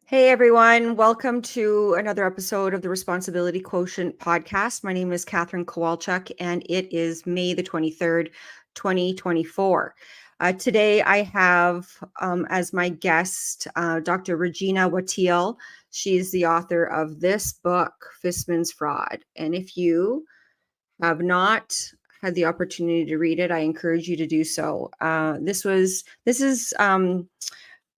Hey everyone, welcome to another episode of the Responsibility Quotient podcast. My name is Katherine Kowalchuk and it is May the 23rd, 2024. Today I have as my guest Dr. Regina Watteel. She's the author of this book, Fisman's Fraud. And if you have not had the opportunity to read it, I encourage you to do so. This is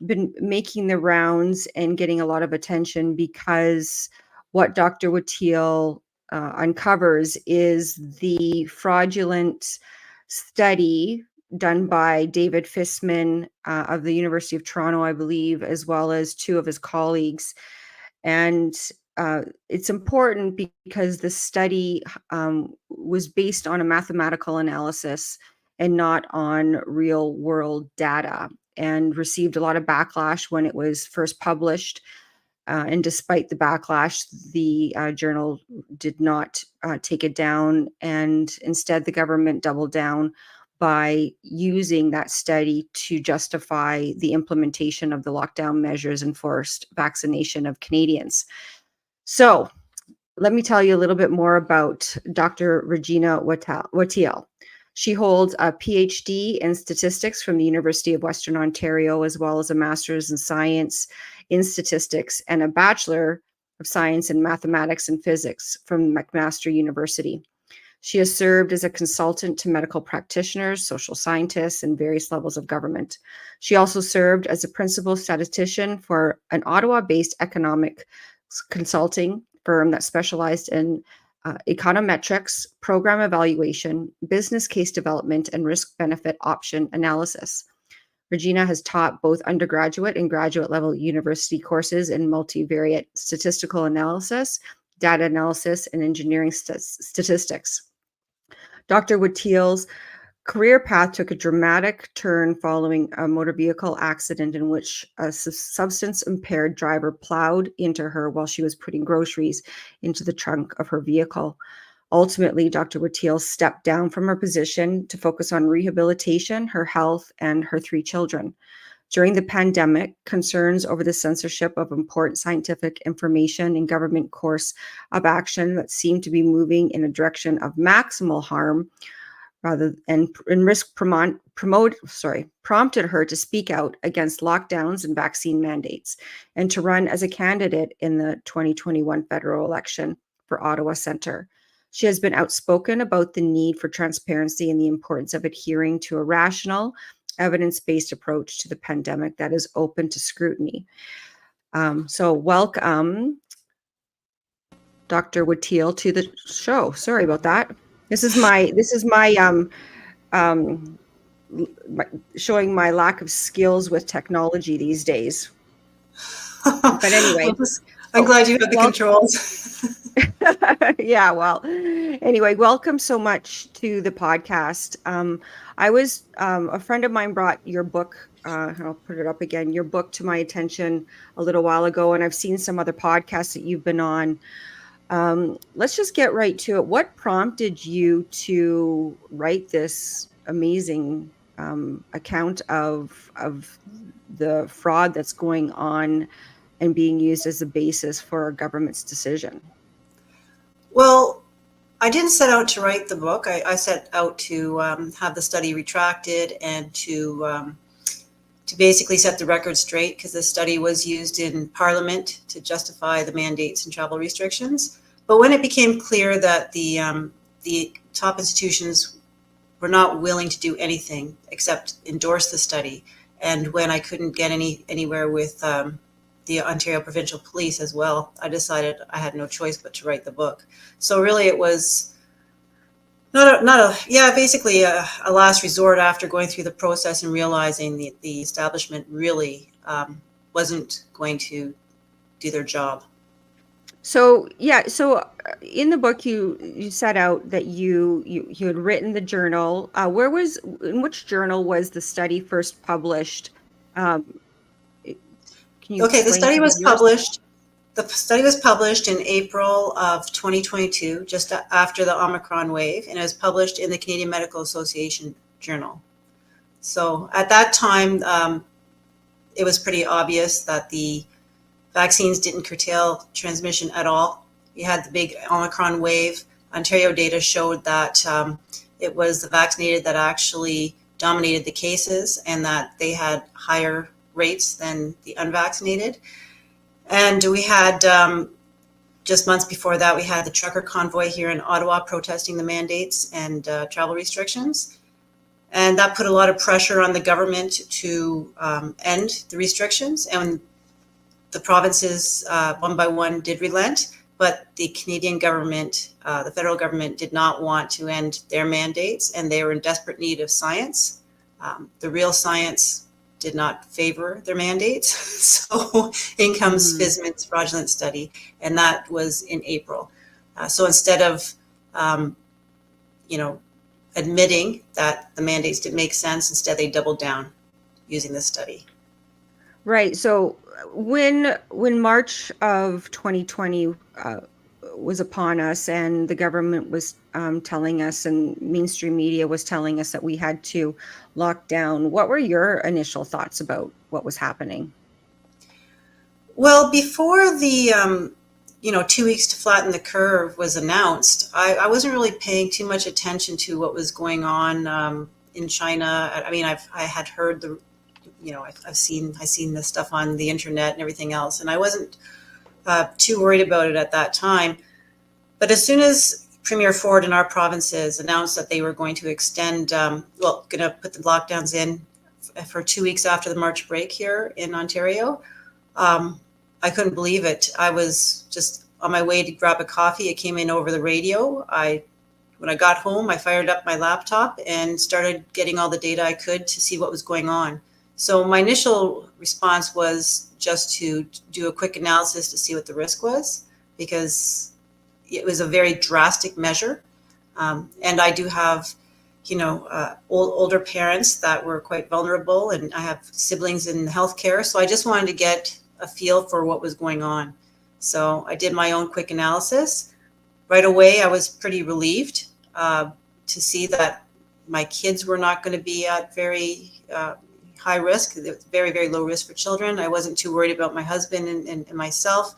been making the rounds and getting a lot of attention because what Dr. Watteel uncovers is the fraudulent study done by David Fisman of the University of Toronto, I believe, as well as two of his colleagues. And it's important because the study was based on a mathematical analysis and not on real world data, and received a lot of backlash when it was first published. And despite the backlash, the journal did not take it down. And instead, the government doubled down by using that study to justify the implementation of the lockdown measures and forced vaccination of Canadians. So let me tell you a little bit more about Dr. Regina Watteel. She holds a PhD in statistics from the University of Western Ontario, as well as a master's in science in statistics and a bachelor of science in mathematics and physics from McMaster University. She has served as a consultant to medical practitioners, social scientists, and various levels of government. She also served as a principal statistician for an Ottawa-based economic consulting firm that specialized in econometrics, program evaluation, business case development, and risk-benefit option analysis. Regina has taught both undergraduate and graduate level university courses in multivariate statistical analysis, data analysis, and engineering statistics. Dr. Watteel's career path took a dramatic turn following a motor vehicle accident in which a substance-impaired driver plowed into her while she was putting groceries into the trunk of her vehicle. Ultimately, Dr. Watteel stepped down from her position to focus on rehabilitation, her health, and her 3 children. During the pandemic, concerns over the censorship of important scientific information and government course of action that seemed to be moving in a direction of maximal harm and risk prompted her to speak out against lockdowns and vaccine mandates and to run as a candidate in the 2021 federal election for Ottawa Centre. She has been outspoken about the need for transparency and the importance of adhering to a rational, evidence-based approach to the pandemic that is open to scrutiny. So welcome, Dr. Watteel, to the show. Sorry about that. This is my showing my lack of skills with technology these days. But anyway, I'm glad you have the controls. Yeah, well, anyway, welcome so much to the podcast. I was a friend of mine brought your book, I'll put it up again, your book to my attention a little while ago, and I've seen some other podcasts that you've been on. Let's just get right to it. What prompted you to write this amazing account of the fraud that's going on and being used as a basis for a government's decision? Well, I didn't set out to write the book. I set out to have the study retracted and to basically set the record straight, because the study was used in Parliament to justify the mandates and travel restrictions. But when it became clear that the top institutions were not willing to do anything except endorse the study, and when I couldn't get anywhere with the Ontario Provincial Police as well, I decided I had no choice but to write the book. So really it was basically a last resort after going through the process and realizing the establishment really wasn't going to do their job. So in the book you set out that you had written the journal. In which journal was the study first published? The study was published. The study was published in April of 2022, just after the Omicron wave, and it was published in the Canadian Medical Association Journal. So at that time, it was pretty obvious that the vaccines didn't curtail transmission at all. We had the big Omicron wave. Ontario data showed that it was the vaccinated that actually dominated the cases and that they had higher rates than the unvaccinated. And we had, just months before that, we had the trucker convoy here in Ottawa protesting the mandates and travel restrictions. And that put a lot of pressure on the government to end the restrictions. And the provinces, one by one, did relent. But the Canadian government, the federal government, did not want to end their mandates, and they were in desperate need of science. The real science did not favor their mandates. So in comes Fisman's fraudulent study, and that was in April. So instead of, admitting that the mandates didn't make sense, instead they doubled down using this study. Right. So when March of 2020 was upon us, and the government was telling us, and mainstream media was telling us that we had to lock down, what were your initial thoughts about what was happening? Well, before the 2 weeks to flatten the curve was announced, I wasn't really paying too much attention to what was going on in China. I mean, I had heard I've seen this stuff on the internet and everything else, and I wasn't too worried about it at that time. But as soon as Premier Ford in our provinces announced that they were going to extend, going to put the lockdowns in for 2 weeks after the March break here in Ontario, I couldn't believe it. I was just on my way to grab a coffee. It came in over the radio. When I got home, I fired up my laptop and started getting all the data I could to see what was going on. So my initial response was just to do a quick analysis to see what the risk was, because it was a very drastic measure. And I do have, older parents that were quite vulnerable, and I have siblings in healthcare. So I just wanted to get a feel for what was going on. So I did my own quick analysis. Right away, I was pretty relieved to see that my kids were not going to be at very high risk. It was very, very low risk for children. I wasn't too worried about my husband and myself.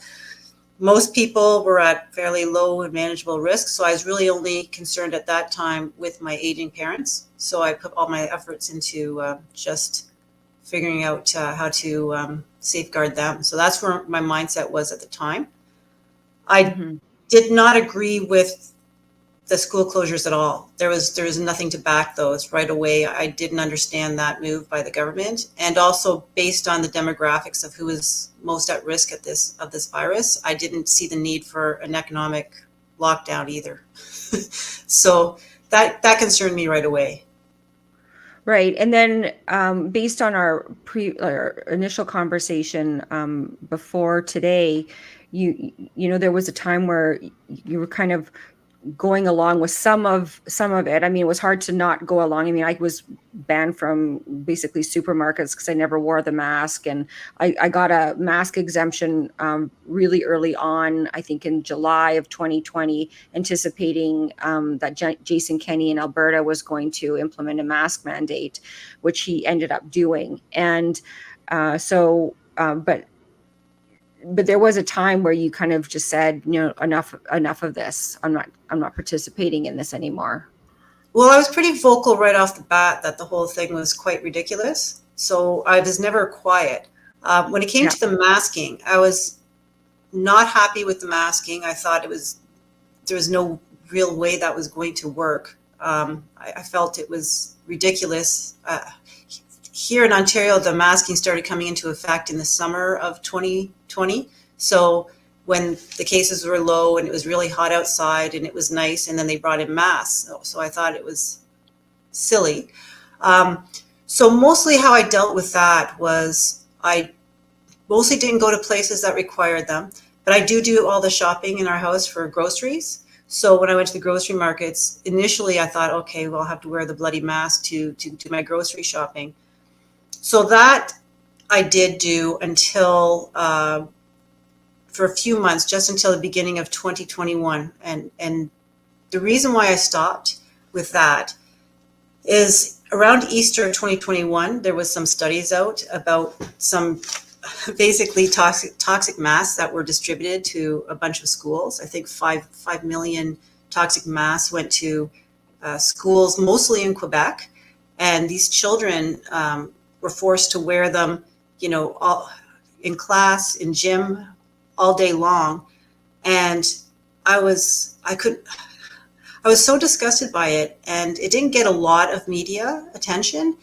Most people were at fairly low and manageable risk. So I was really only concerned at that time with my aging parents. So I put all my efforts into just figuring out how to safeguard them. So that's where my mindset was at the time. I did not agree with the school closures at all. There was nothing to back those right away. I didn't understand that move by the government, and also based on the demographics of who is most at risk of this virus, I didn't see the need for an economic lockdown either. So that concerned me right away. Right. And then based on our initial conversation before today, there was a time where you were kind of going along with some of it. I mean, it was hard to not go along. I mean, I was banned from basically supermarkets because I never wore the mask. And I got a mask exemption really early on, I think in July of 2020, anticipating that Jason Kenney in Alberta was going to implement a mask mandate, which he ended up doing. And but there was a time where you kind of just said, enough of this. I'm not participating in this anymore. Well, I was pretty vocal right off the bat that the whole thing was quite ridiculous. So I was never quiet. When it came to the masking, I was not happy with the masking. I thought there was no real way that was going to work. I felt it was ridiculous. Here in Ontario, the masking started coming into effect in the summer of 2020. So when the cases were low and it was really hot outside and it was nice, and then they brought in masks. So I thought it was silly. So mostly how I dealt with that was I mostly didn't go to places that required them, but I do all the shopping in our house for groceries. So when I went to the grocery markets, initially I thought, okay, well, I'll have to wear the bloody mask to my grocery shopping. So that I did do until for a few months, just until the beginning of 2021. And the reason why I stopped with that is around Easter of 2021, there was some studies out about some basically toxic masks that were distributed to a bunch of schools. I think 5 million toxic masks went to schools, mostly in Quebec, and these children were forced to wear them, all in class, in gym, all day long. And I was so disgusted by it, and it didn't get a lot of media attention.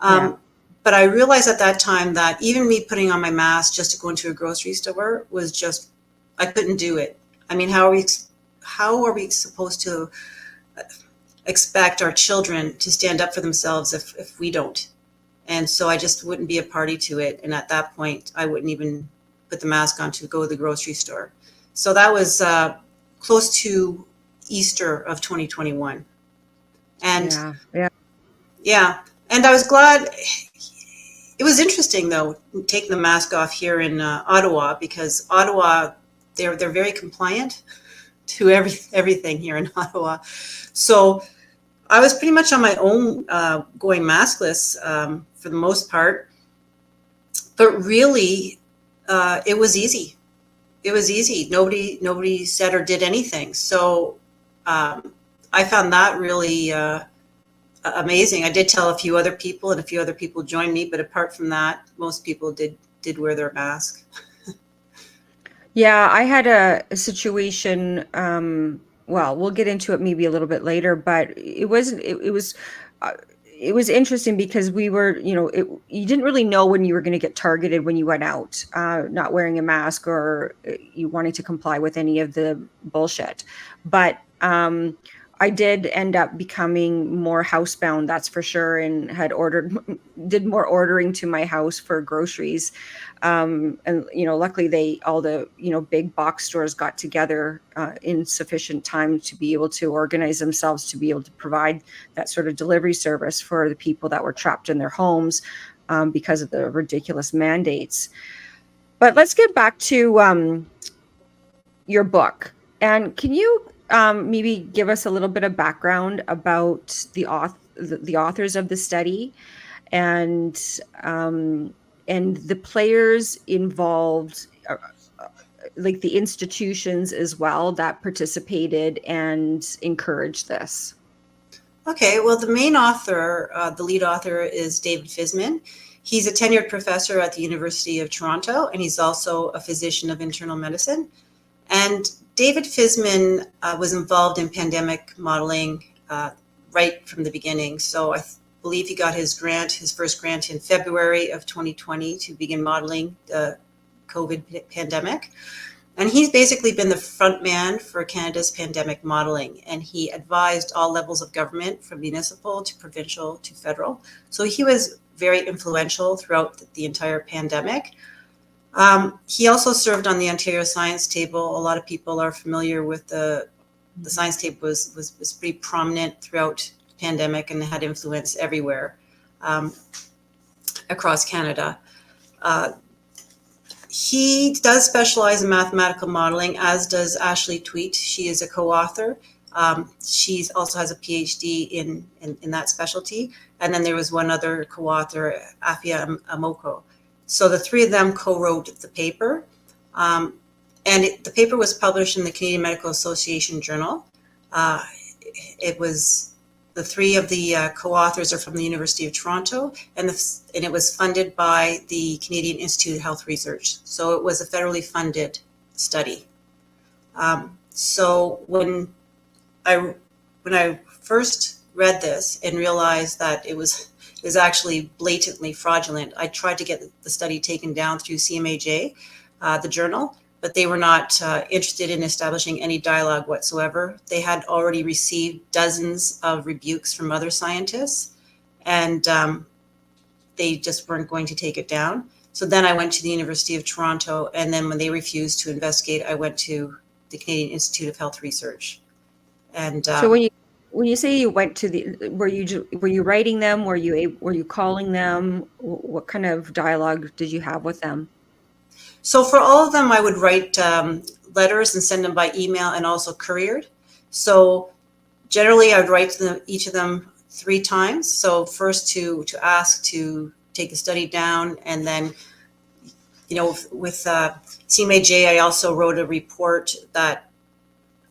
Yeah. But I realized at that time that even me putting on my mask just to go into a grocery store was just, I couldn't do it. I mean, how are we supposed to expect our children to stand up for themselves if we don't? And so I just wouldn't be a party to it. And at that point, I wouldn't even put the mask on to go to the grocery store. So that was close to Easter of 2021. And Yeah. yeah, and I was glad. It was interesting, though, taking the mask off here in Ottawa, because Ottawa, they're very compliant to everything here in Ottawa. So I was pretty much on my own, going maskless for the most part. But really, it was easy. It was easy. Nobody said or did anything. So I found that really amazing. I did tell a few other people, and a few other people joined me. But apart from that, most people did wear their mask. Yeah, I had a situation, well, we'll get into it maybe a little bit later, but uh, it was interesting because we were, you didn't really know when you were going to get targeted when you went out, not wearing a mask or you wanting to comply with any of the bullshit. But I did end up becoming more housebound, that's for sure, and did more ordering to my house for groceries. And luckily all the big box stores got together in sufficient time to be able to organize themselves to be able to provide that sort of delivery service for the people that were trapped in their homes because of the ridiculous mandates. But let's get back to your book. And can you maybe give us a little bit of background about the authors of the study, and the players involved, like the institutions as well that participated and encouraged this? Okay, well, the main author, the lead author, is David Fisman. He's a tenured professor at the University of Toronto, and he's also a physician of internal medicine. And David Fisman was involved in pandemic modeling right from the beginning. So I believe he got his first grant in February of 2020 to begin modeling the COVID pandemic. And he's basically been the front man for Canada's pandemic modeling. And he advised all levels of government, from municipal to provincial to federal. So he was very influential throughout the entire pandemic. He also served on the Ontario Science Table. A lot of people are familiar with the Science Table was pretty prominent throughout the pandemic and had influence everywhere across Canada. He does specialize in mathematical modeling, as does Ashley Tweet. She is a co-author. She also has a PhD in that specialty. And then there was one other co-author, Afia Amoko. So the three of them co-wrote the paper. The paper was published in the Canadian Medical Association Journal. It was the three of the co-authors are from the University of Toronto, and it was funded by the Canadian Institute of Health Research. So it was a federally funded study. So when I first read this and realized that it was actually blatantly fraudulent, I tried to get the study taken down through CMAJ, the journal, but they were not interested in establishing any dialogue whatsoever. They had already received dozens of rebukes from other scientists, and they just weren't going to take it down. So then I went to the University of Toronto, and then when they refused to investigate, I went to the Canadian Institute of Health Research. And So when you say you went to were you writing them? Were you calling them? What kind of dialogue did you have with them? So for all of them, I would write letters and send them by email, and also couriered. So generally, I would write to each of them 3 times. So first to ask to take the study down, and then with CMAJ, I also wrote a report that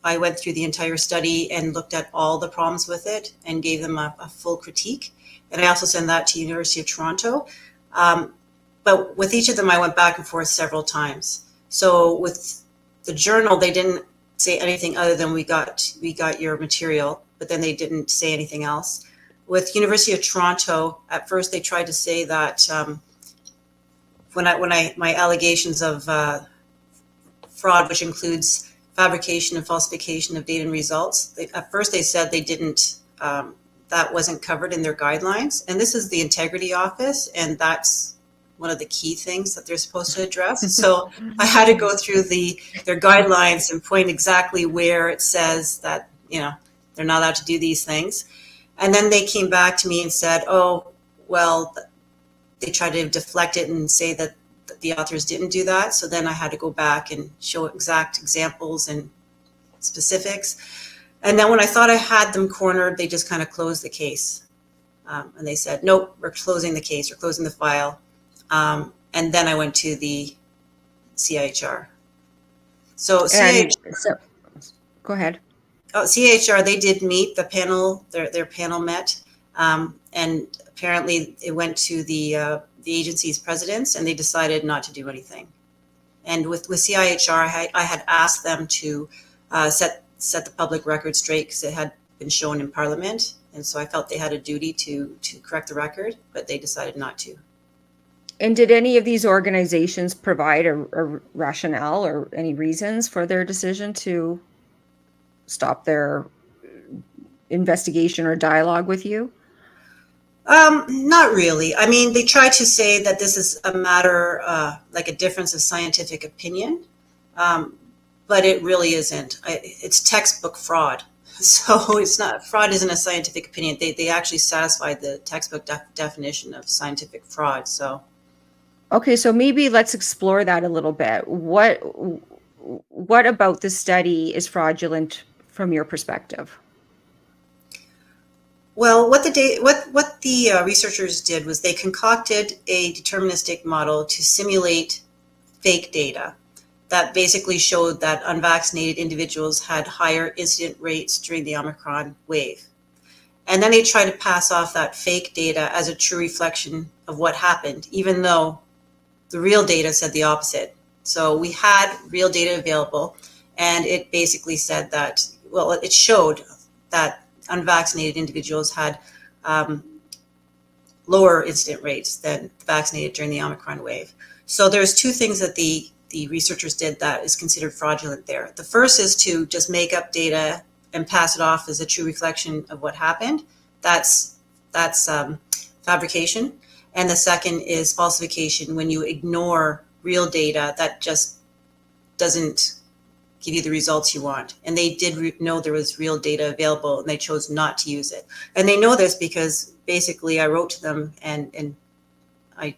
I went through the entire study and looked at all the problems with it and gave them a full critique. And I also sent that to University of Toronto. But with each of them, I went back and forth several times. So with the journal, they didn't say anything other than we got your material, but then they didn't say anything else. With University of Toronto, at first they tried to say that my allegations of fraud, which includes fabrication and falsification of data and results, at first they said they didn't, that wasn't covered in their guidelines. And this is the Integrity Office, and that's one of the key things that they're supposed to address. So I had to go through their guidelines and point exactly where it says that, they're not allowed to do these things. And then they came back to me and said, oh, well, they tried to deflect it and say that the authors didn't do that. So then I had to go back and show exact examples and specifics. And then when I thought I had them cornered, they just kind of closed the case. And they said, nope, we're closing the case, we're closing the file. And then I went to the CIHR. So go ahead. Oh, CIHR, they did meet the panel, their panel met. And apparently it went to the agency's presidents, and they decided not to do anything. And with CIHR, I had asked them to set the public record straight because it had been shown in Parliament. And so I felt they had a duty to correct the record, but they decided not to. And did any of these organizations provide a rationale or any reasons for their decision to stop their investigation or dialogue with you? Not really. I mean, they try to say that this is a matter like a difference of scientific opinion, but it really isn't. It's textbook fraud. So it's not, fraud isn't a scientific opinion. They actually satisfy the textbook definition of scientific fraud. So. Okay, so maybe let's explore that a little bit. What about the study is fraudulent from your perspective? Well, what the researchers did was they concocted a deterministic model to simulate fake data that basically showed that unvaccinated individuals had higher incident rates during the Omicron wave. And then they tried to pass off that fake data as a true reflection of what happened, even though the real data said the opposite. So we had real data available, and it basically said that, well, it showed that unvaccinated individuals had lower incident rates than vaccinated during the Omicron wave. So there's two things that the researchers did that is considered fraudulent there. The first is to just make up data and pass it off as a true reflection of what happened. That's fabrication. And the second is falsification, when you ignore real data that just doesn't give you the results you want. And they did know there was real data available, and they chose not to use it. And they know this because basically I wrote to them and I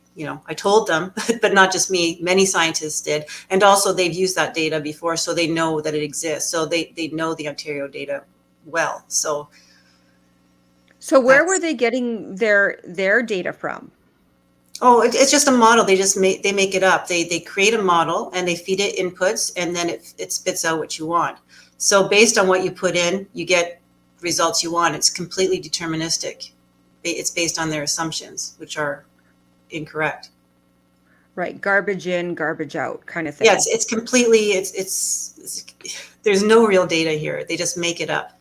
told them, but not just me, many scientists did. And also they've used that data before, so they know that it exists. So they know the Ontario data well. So where were they getting their data from? Oh, it's just a model. They make it up. They create a model and they feed it inputs, and then it spits out what you want. So based on what you put in, you get results you want. It's completely deterministic. It's based on their assumptions, which are incorrect. Right, garbage in, garbage out, kind of thing. Yeah, it's completely. It's there's no real data here. They just make it up.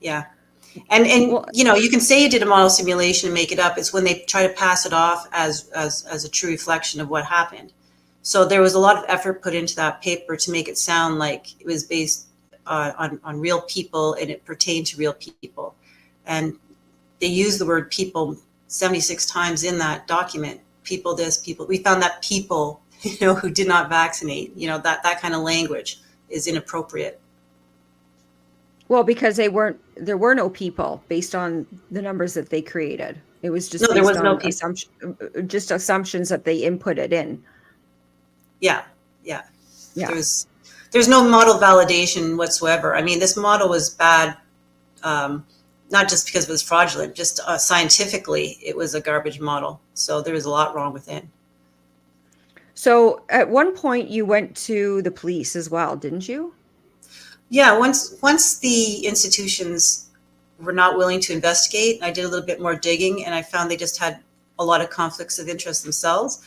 Yeah. And well, you can say you did a model simulation and make it up. It's when they try to pass it off as a true reflection of what happened. So there was a lot of effort put into that paper to make it sound like it was based on real people and it pertained to real people. And they used the word people 76 times in that document. People this, people. We found that people, who did not vaccinate, that kind of language is inappropriate. Well, because there were no people based on the numbers that they created. It was just there was no just assumptions that they inputted in. Yeah. There's no model validation whatsoever. I mean, this model was bad, not just because it was fraudulent, just scientifically, it was a garbage model. So there was a lot wrong with it. So at one point you went to the police as well, didn't you? Yeah, once the institutions were not willing to investigate, I did a little bit more digging, and I found they just had a lot of conflicts of interest themselves.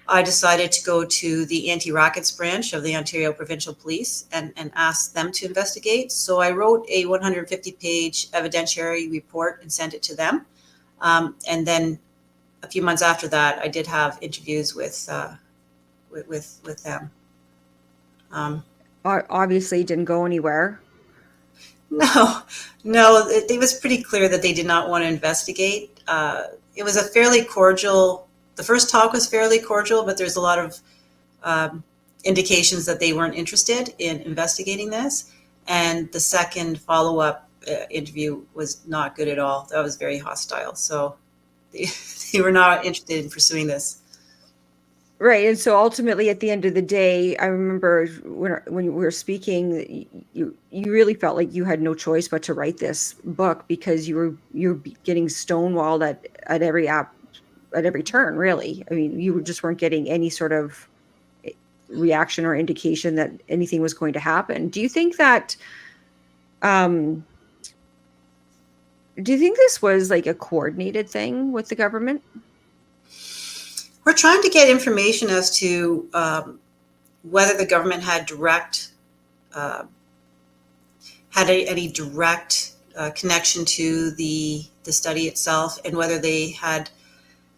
I decided to go to the anti-rackets branch of the Ontario Provincial Police and ask them to investigate. So I wrote a 150-page evidentiary report and sent it to them. And then a few months after that, I did have interviews with them. Obviously, it didn't go anywhere. No, no, it was pretty clear that they did not want to investigate. It was a fairly cordial. The first talk was fairly cordial, but there's a lot of indications that they weren't interested in investigating this. And the second follow-up interview was not good at all. That was very hostile. So they were not interested in pursuing this. Right. And so ultimately at the end of the day, I remember when we were speaking, you really felt like you had no choice but to write this book because you're getting stonewalled at every turn, really. I mean, just weren't getting any sort of reaction or indication that anything was going to happen. Do you think this was like a coordinated thing with the government? We're trying to get information as to whether the government had any direct connection to the study itself, and whether they had,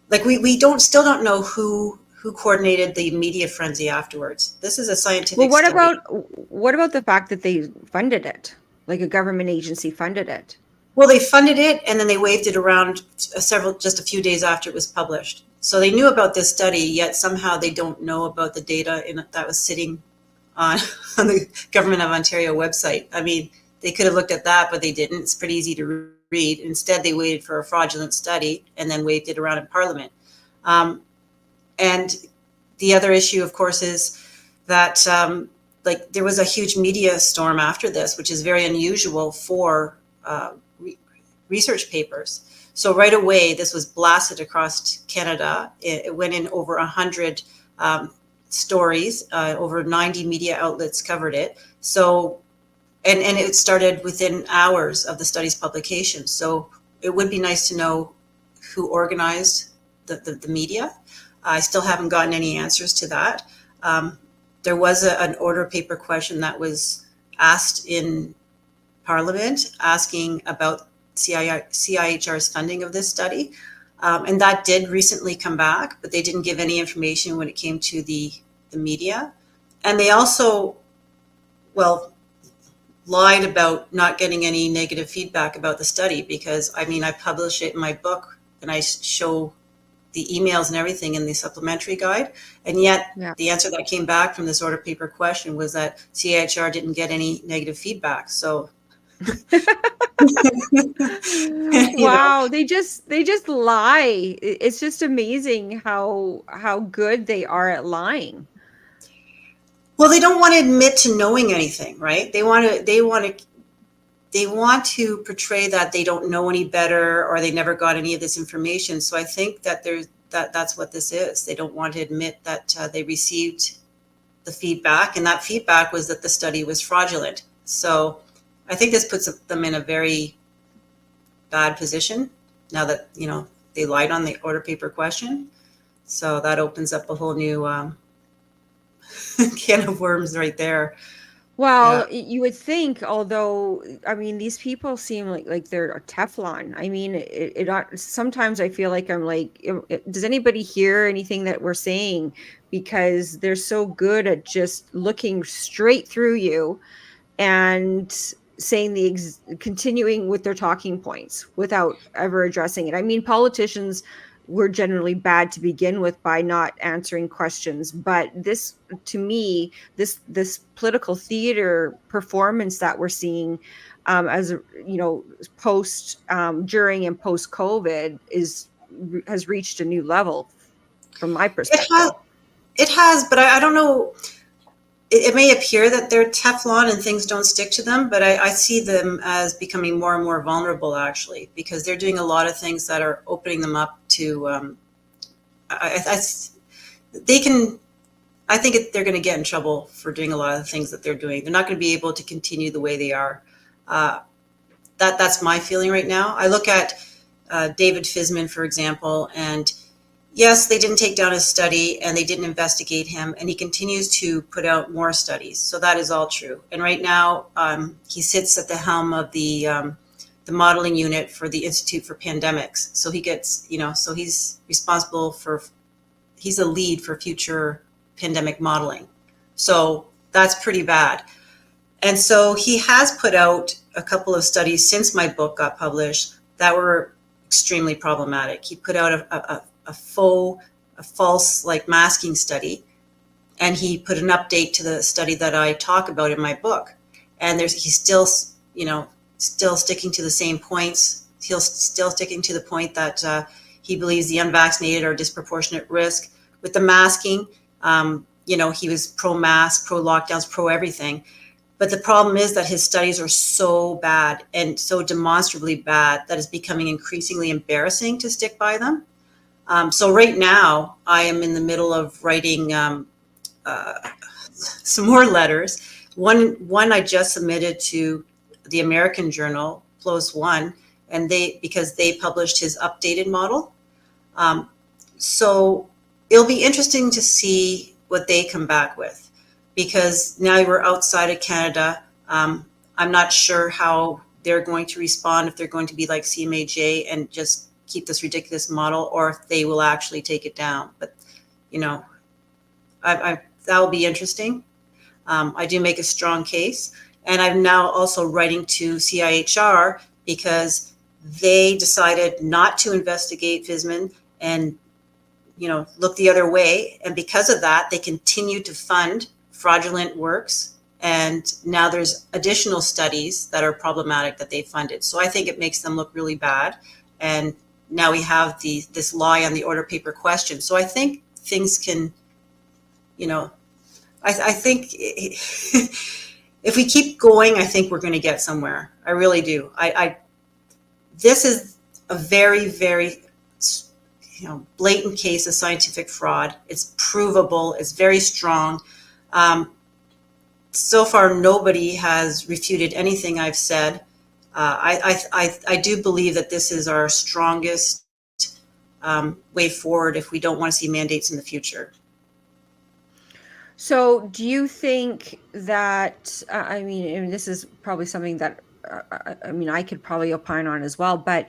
like, we still don't know who coordinated the media frenzy afterwards. This is a scientific Well, study. what about the fact that they funded it, like a government agency funded it? Well, they funded it and then they waved it around just a few days after it was published. So they knew about this study, yet somehow they don't know about the data that was sitting on the Government of Ontario website. I mean, they could have looked at that, but they didn't. It's pretty easy to read. Instead, they waited for a fraudulent study and then waved it around in Parliament. And the other issue, of course, is that there was a huge media storm after this, which is very unusual for research papers. So right away, this was blasted across Canada. It went in over 100 stories. Over 90 media outlets covered it. So, and it started within hours of the study's publication. So it would be nice to know who organized the media. I still haven't gotten any answers to that. There was an order paper question that was asked in Parliament asking about CIHR's funding of this study. And that did recently come back, but they didn't give any information when it came to the media. And they also, lied about not getting any negative feedback about the study, because I publish it in my book and I show the emails and everything in the supplementary guide. And yet the answer that came back from this order paper question was that CIHR didn't get any negative feedback. So Wow, they just lie. It's just amazing how good they are at lying. Well, they don't want to admit to knowing anything, right? They want to portray that they don't know any better or they never got any of this information. So I think that that's what this is. They don't want to admit that they received the feedback, and that feedback was that the study was fraudulent. So I think this puts them in a very bad position now that, they lied on the order paper question. So that opens up a whole new can of worms right there. Well, you would think, although, these people seem like they're a Teflon. Sometimes I feel like I'm like, does anybody hear anything that we're saying? Because they're so good at just looking straight through you and saying continuing with their talking points without ever addressing it. Politicians were generally bad to begin with by not answering questions, but this, to me, this political theater performance that we're seeing as post, during and post COVID has reached a new level from my perspective. It has, but I don't know. It may appear that they're Teflon and things don't stick to them, but I see them as becoming more and more vulnerable, actually, because they're doing a lot of things that are opening them up to. They can I think they're going to get in trouble for doing a lot of the things that they're doing. They're not going to be able to continue the way they are. Uh, that's my feeling right now. I look at David Fisman, for example, and yes, they didn't take down his study and they didn't investigate him, and he continues to put out more studies. So that is all true. And right now, he sits at the helm of the modeling unit for the Institute for Pandemics. So he gets, so he's responsible for, he's a lead for future pandemic modeling. So that's pretty bad. And so he has put out a couple of studies since my book got published that were extremely problematic. He put out a false like masking study, and he put an update to the study that I talk about in my book. And he's still, still sticking to the same points. He's still sticking to the point that he believes the unvaccinated are disproportionate risk. With the masking, he was pro-mask, pro-lockdowns, pro-everything. But the problem is that his studies are so bad and so demonstrably bad that it's becoming increasingly embarrassing to stick by them. So right now, I am in the middle of writing some more letters. One I just submitted to the American journal, PLOS One, and because they published his updated model. So it'll be interesting to see what they come back with, because now we're outside of Canada. I'm not sure how they're going to respond, if they're going to be like CMAJ and just keep this ridiculous model, or if they will actually take it down. But, that will be interesting. I do make a strong case. And I'm now also writing to CIHR because they decided not to investigate Fisman and, look the other way. And because of that, they continue to fund fraudulent works. And now there's additional studies that are problematic that they funded. So I think it makes them look really bad. And now we have this lie on the order paper question. So I think things can, I think if we keep going, I think we're going to get somewhere. I really do. This is a very, very, blatant case of scientific fraud. It's provable. It's very strong. So far, nobody has refuted anything I've said. I do believe that this is our strongest way forward if we don't want to see mandates in the future. So do you think that, and this is probably something that, I could probably opine on as well, but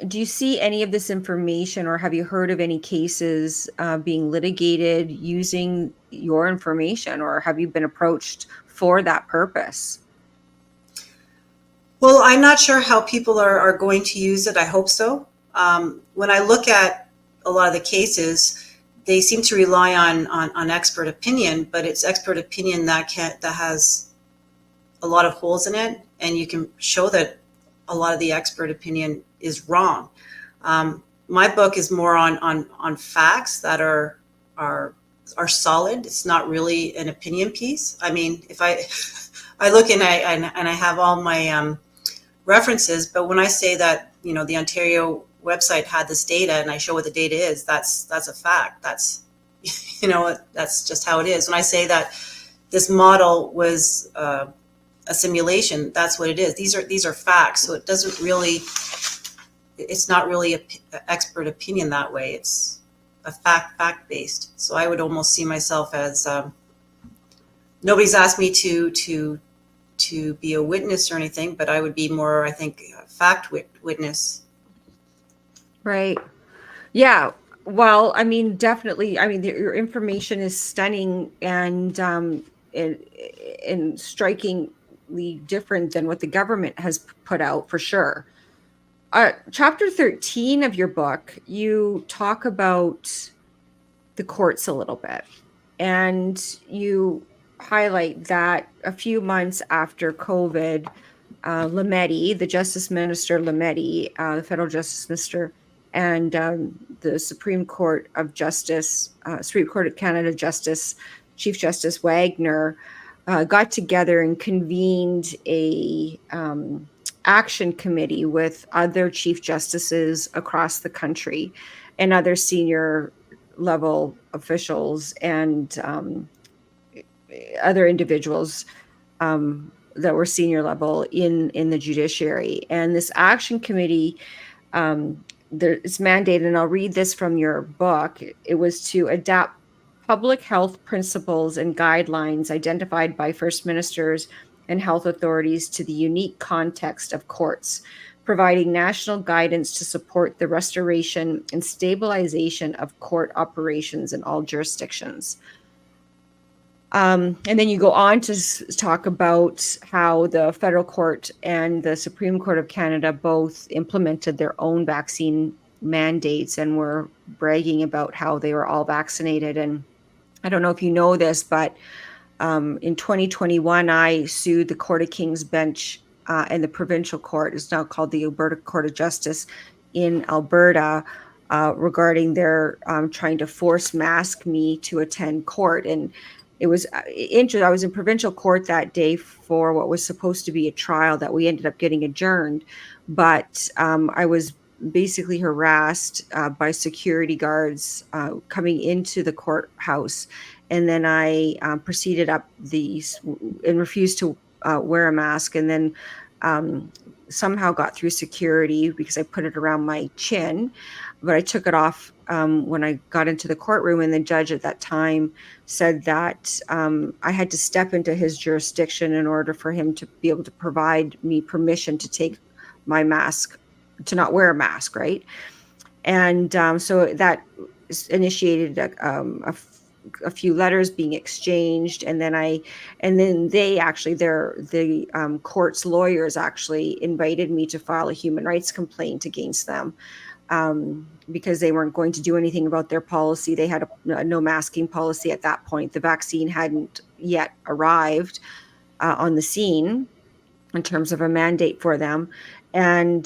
do you see any of this information, or have you heard of any cases being litigated using your information, or have you been approached for that purpose? Well, I'm not sure how people are going to use it. I hope so. When I look at a lot of the cases, they seem to rely on expert opinion, but it's expert opinion that has a lot of holes in it, and you can show that a lot of the expert opinion is wrong. My book is more on facts that are solid. It's not really an opinion piece. I mean, if I look and I have all my references, but when I say that the Ontario website had this data and I show what the data is, that's a fact. That's that's just how it is. When I say that this model was a simulation, that's what it is. These are facts. So it's not really an expert opinion that way. It's a fact based. So I would almost see myself as nobody's asked me to be a witness or anything, but I would be more, I think, a fact witness. Right. Yeah. Well, definitely. Your information is stunning and strikingly different than what the government has put out, for sure. Chapter 13 of your book, you talk about the courts a little bit, and you highlight that a few months after COVID, Lametti, the Justice Minister Lametti, the federal Justice Minister, and the Supreme Court of Canada Chief Justice Wagner got together and convened a action committee with other chief justices across the country and other senior level officials and other individuals that were senior level in the judiciary. And this action committee, it's mandated, and I'll read this from your book. It was to adapt public health principles and guidelines identified by first ministers and health authorities to the unique context of courts, providing national guidance to support the restoration and stabilization of court operations in all jurisdictions. And then you go on to talk about how the federal court and the Supreme Court of Canada both implemented their own vaccine mandates and were bragging about how they were all vaccinated. And I don't know if you know this, but in 2021, I sued the Court of King's Bench and the provincial court, is now called the Alberta Court of Justice in Alberta, regarding their trying to force mask me to attend court. And it was interesting. I was in provincial court that day for what was supposed to be a trial that we ended up getting adjourned. But I was basically harassed by security guards coming into the courthouse. And then I proceeded up these and refused to wear a mask. And then somehow got through security because I put it around my chin. But I took it off when I got into the courtroom, and the judge at that time said that I had to step into his jurisdiction in order for him to be able to provide me permission to take my mask, to not wear a mask, right? And so that initiated a few letters being exchanged, and then they actually, the court's lawyers actually invited me to file a human rights complaint against them. Because they weren't going to do anything about their policy. They had a no masking policy at that point. The vaccine hadn't yet arrived on the scene in terms of a mandate for them. And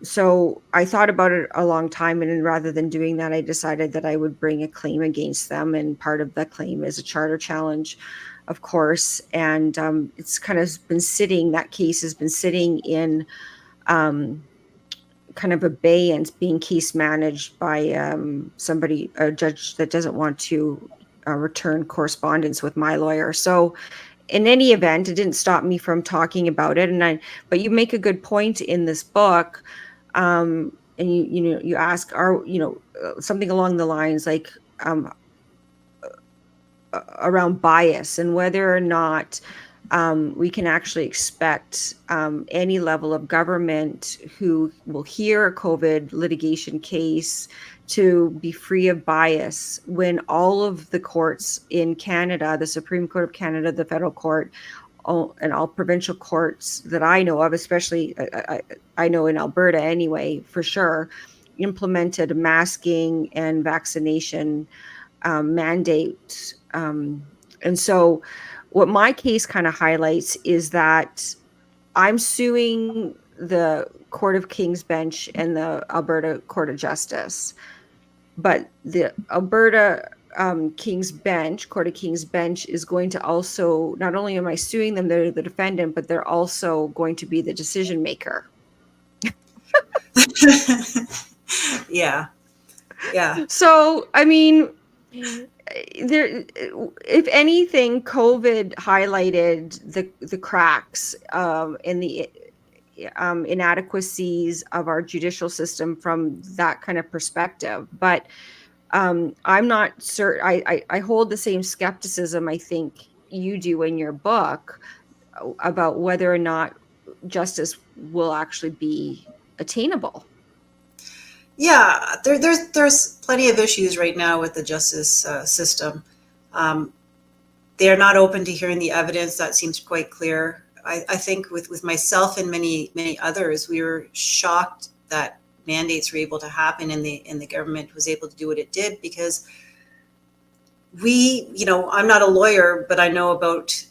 so I thought about it a long time, and rather than doing that, I decided that I would bring a claim against them. And part of the claim is a charter challenge, of course. And it's kind of been sitting, that case has been sitting in kind of abeyance, being case managed by a judge that doesn't want to return correspondence with my lawyer. So in any event, it didn't stop me from talking about it. But you make a good point in this book. And you ask, something along the lines like around bias and whether or not we can actually expect any level of government who will hear a COVID litigation case to be free of bias when all of the courts in Canada, the Supreme Court of Canada, the federal court, and all provincial courts that I know of, especially I know in Alberta anyway, for sure, implemented masking and vaccination mandates. And so what my case kind of highlights is that I'm suing the Court of King's Bench and the Alberta Court of Justice. But the Alberta Court of King's Bench is going to also, not only am I suing them, they're the defendant, but they're also going to be the decision maker. Yeah. So, I mean, if anything, COVID highlighted the cracks in the inadequacies of our judicial system from that kind of perspective. But I'm not certain. I hold the same skepticism I think you do in your book about whether or not justice will actually be attainable. Yeah, there's plenty of issues right now with the justice system. They are not open to hearing the evidence. That seems quite clear. I think with myself and many others, we were shocked that mandates were able to happen and the government was able to do what it did, because I'm not a lawyer, but I know about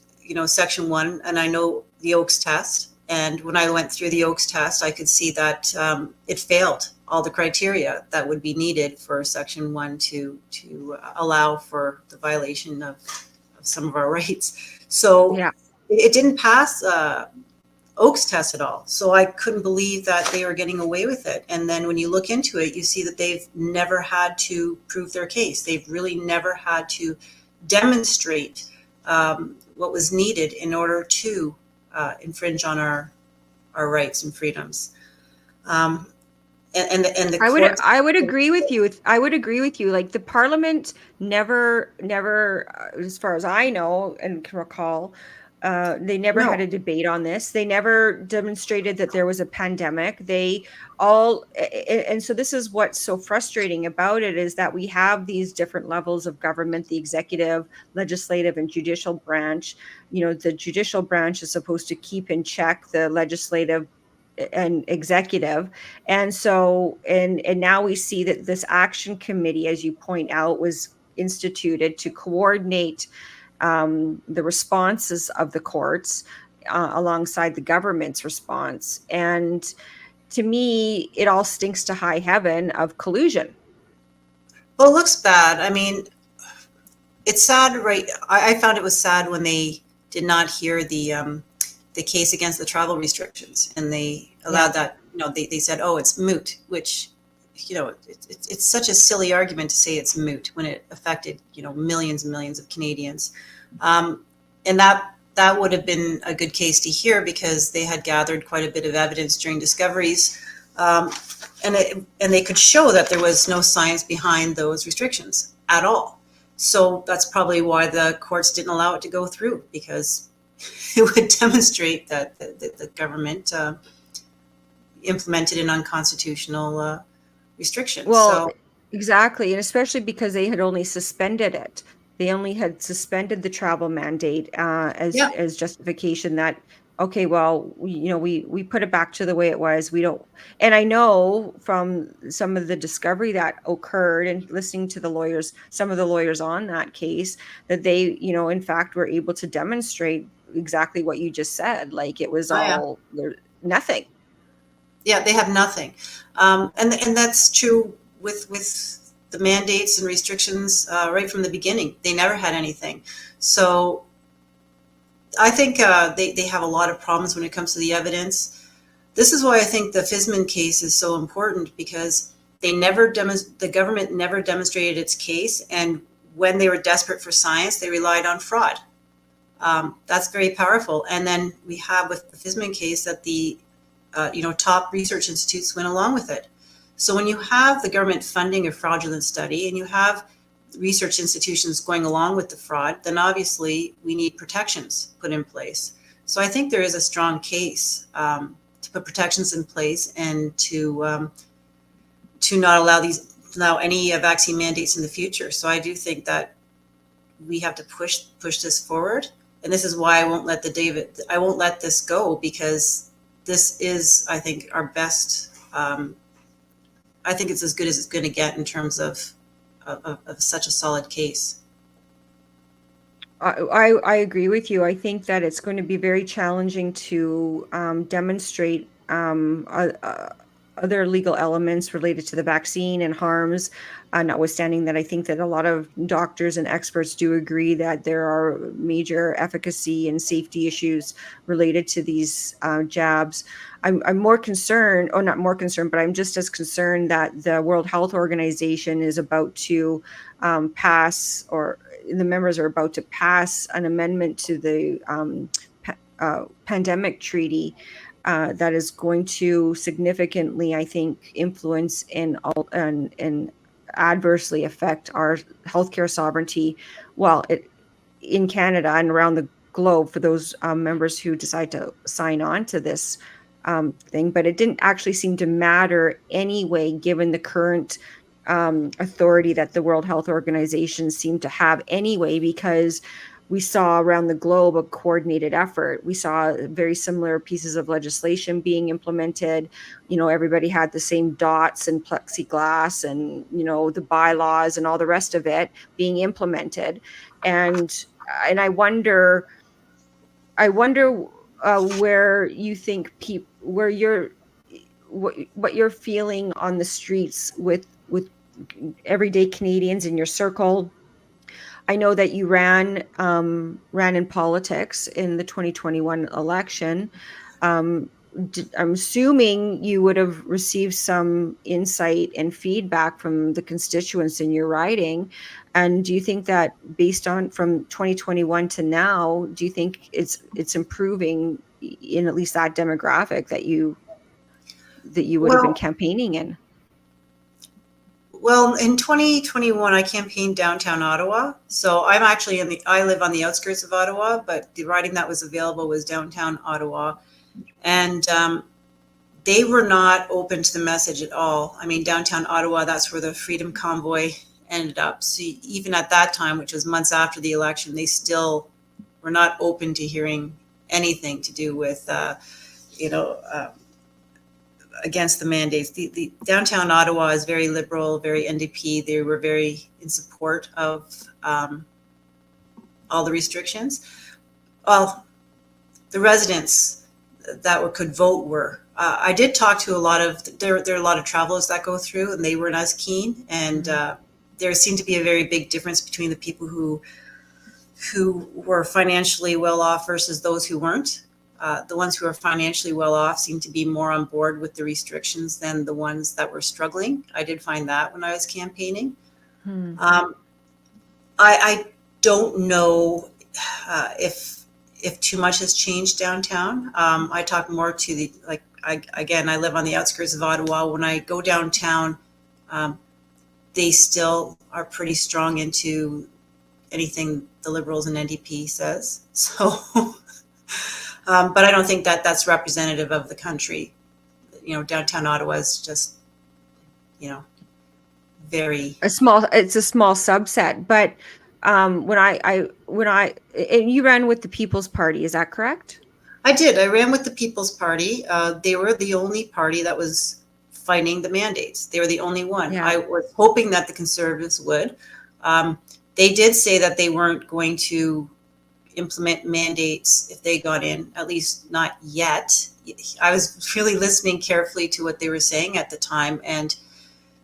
Section 1, and I know the Oakes test. And when I went through the Oakes test, I could see that it failed all the criteria that would be needed for Section 1 to allow for the violation of some of our rights. So yeah, it didn't pass Oakes test at all. So I couldn't believe that they were getting away with it. And then when you look into it, you see that they've never had to prove their case. They've really never had to demonstrate what was needed in order to infringe on our rights and freedoms. And the courts. I would agree with you. I would agree with you. Like the Parliament never, as far as I know and can recall, they never had No. a debate on this. They never demonstrated that there was a pandemic. They all, and so this is what's so frustrating about it is that we have these different levels of government, the executive, legislative, and judicial branch. You know, the judicial branch is supposed to keep in check the legislative and executive, and so and now we see that this action committee, as you point out, was instituted to coordinate the responses of the courts alongside the government's response. And to me, it all stinks to high heaven of collusion. Well, it looks bad. I mean, it's sad, right? I found it was sad when they did not hear the case against the travel restrictions, and they allowed that. You know, they said, "Oh, it's moot," which, you know, it's such a silly argument to say it's moot when it affected, you know, millions and millions of Canadians, and that would have been a good case to hear because they had gathered quite a bit of evidence during discoveries, and they could show that there was no science behind those restrictions at all. So that's probably why the courts didn't allow it to go through, because it would demonstrate that the government implemented an unconstitutional restriction. Well, So exactly, and especially because they had only suspended it. They only had suspended the travel mandate yeah, as justification that, okay, well, we put it back to the way it was. We don't, and I know from some of the discovery that occurred and listening to the lawyers, some of the lawyers on that case, that they, in fact, were able to demonstrate exactly what you just said. Like it was oh yeah, all nothing. yeah, they have nothing, and that's true with the mandates and restrictions right from the beginning. They never had anything. So I think they have a lot of problems when it comes to the evidence. This is why I think the Fisman case is so important, because the government never demonstrated its case, and when they were desperate for science, they relied on fraud. That's very powerful. And then we have with the Fisman case that the top research institutes went along with it. So when you have the government funding a fraudulent study and you have research institutions going along with the fraud, then obviously we need protections put in place. So I think there is a strong case to put protections in place and to not allow any vaccine mandates in the future. So I do think that we have to push this forward, and this is why I won't let this go, because this is, I think, our best. I think it's as good as it's going to get in terms of such a solid case. I agree with you. I think that it's going to be very challenging to demonstrate other legal elements related to the vaccine and harms, notwithstanding that I think that a lot of doctors and experts do agree that there are major efficacy and safety issues related to these jabs. I'm more concerned, or not more concerned, but I'm just as concerned that the World Health Organization is about to pass, or the members are about to pass an amendment to the pandemic treaty that is going to significantly, I think, influence and adversely affect our healthcare sovereignty. Well, in Canada and around the globe for those members who decide to sign on to this thing, but it didn't actually seem to matter anyway, given the current authority that the World Health Organization seemed to have anyway, because we saw around the globe a coordinated effort. We saw very similar pieces of legislation being implemented. Everybody had the same dots and plexiglass and, the bylaws and all the rest of it being implemented. And I wonder where you think what you're feeling on the streets with everyday Canadians in your circle. I know that you ran in politics in the 2021 election. I'm assuming you would have received some insight and feedback from the constituents in your riding. And do you think that based on from 2021 to now, do you think it's improving in at least that demographic that you would have been Well, campaigning in? well, in 2021, I campaigned downtown Ottawa. So I'm actually I live on the outskirts of Ottawa, but the riding that was available was downtown Ottawa. And they were not open to the message at all. I mean, downtown Ottawa, that's where the Freedom Convoy ended up. So even at that time, which was months after the election, they still were not open to hearing anything to do with, you know, against the mandates. The downtown Ottawa is very liberal, very NDP. They were very in support of all the restrictions. Well, the residents that could vote were. I did talk to a lot of there are a lot of travelers that go through, and they weren't as keen. And there seemed to be a very big difference between the people who were financially well off versus those who weren't. The ones who are financially well off seem to be more on board with the restrictions than the ones that were struggling. I did find that when I was campaigning. I don't know if too much has changed downtown. I talk more to the again. I live on the outskirts of Ottawa. When I go downtown, they still are pretty strong into anything the Liberals and NDP says. So. But I don't think that that's representative of the country. You know, downtown Ottawa is just, you know, very it's a small subset. But when I and you ran with the People's Party, is that correct? I did. I ran with the People's Party. They were the only party that was fighting the mandates. They were the only one. Yeah. I was hoping that the Conservatives would. They did say that they weren't going to implement mandates if they got in, at least not yet. I was really listening carefully to what they were saying at the time, and